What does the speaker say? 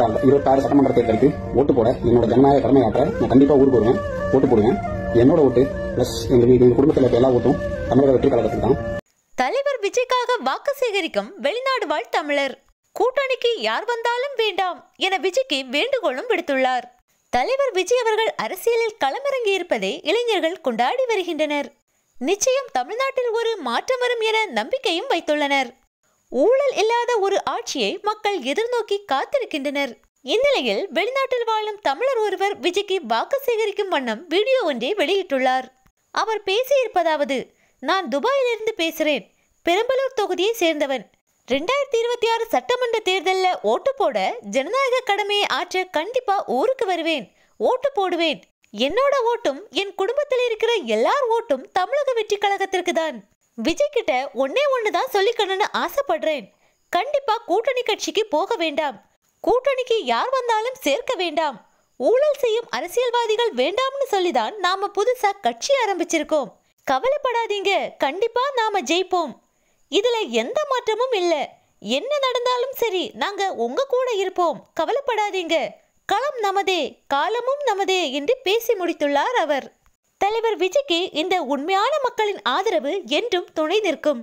26 சட்டமன்ற தேர்தலுக்கு ஓட்டு போட என்னோட ஜனநாயக கடமையாற்ற நான் கண்டிப்பா ஊருக்கு வருவேன், ஓட்டு போடுவேன். என்னோட ஓட்டு பிளஸ் எங்க குடும்பத்தில் இருக்க எல்லா ஓட்டும் தமிழக வெற்றி கழகத்துக்கு தான். தலைவர் விஜய்க்காக வாக்கு சேகரிக்கும் வெளிநாடு வாழ் தமிழர். கூட்டணிக்கு யார் வந்தாலும் வேண்டாம் என விஜய்க்கு வேண்டுகோளும் விடுத்துள்ளார். தலைவர் விஜய் அவர்கள் அரசியலில் களமிறங்கி இருப்பதை இளைஞர்கள் கொண்டாடி வருகின்றனர். நிச்சயம் தமிழ்நாட்டில் ஒரு மாற்றம் வரும் என நம்பிக்கையும் வைத்துள்ளனர். ஊழல் இல்லாத ஒரு ஆட்சியை மக்கள் எதிர்நோக்கி காத்திருக்கின்றனர். இந்நிலையில் வெளிநாட்டில் வாழும் தமிழர் ஒருவர் விஜய்க்கு வாக்கு சேகரிக்கும் வண்ணம் வீடியோ ஒன்றை வெளியிட்டுள்ளார். அவர் பேசியிருப்பதாவது: நான் துபாயிலிருந்து பேசுறேன், பெரம்பலூர் தொகுதியை சேர்ந்தவன். 2026 சட்டமன்ற தேர்தலில் ஓட்டு போட ஜனநாயக கடமையை ஆற்ற கண்டிப்பா ஊருக்கு வருவேன், ஓட்டு போடுவேன். என்னோட ஓட்டும் என் குடும்பத்தில் இருக்கிற எல்லார் ஓட்டும் தமிழக வெற்றி கழகத்திற்கு தான். விஜய் கிட்ட ஒன்னே ஒண்ணுதான் சொல்லிக்கணும்னு ஆசைப்படுறேன். கண்டிப்பா கூட்டணி கட்சிக்கு போக வேண்டாம், கூட்டணிக்கு யார் வந்தாலும் சேர்க்க வேண்டாம், ஊழல் செய்யும் அரசியல்வாதிகள் வேண்டாம்னு சொல்லிதான் நாம புதுசா கட்சி ஆரம்பிச்சிருக்கோம். கவலைப்படாதீங்க, கண்டிப்பா நாம ஜெயிப்போம். இதுல எந்த மாற்றமும் இல்ல. என்ன நடந்தாலும் சரி, நாங்க உங்க கூட இருப்போம், கவலைப்படாதீங்க. களம் நமதே, காலமும் நமதே என்று பேசி முடித்துள்ளார் அவர். தலைவர் விஜய்க்கு இந்த உண்மையான மக்களின் ஆதரவு என்றும் துணை நிற்கும்.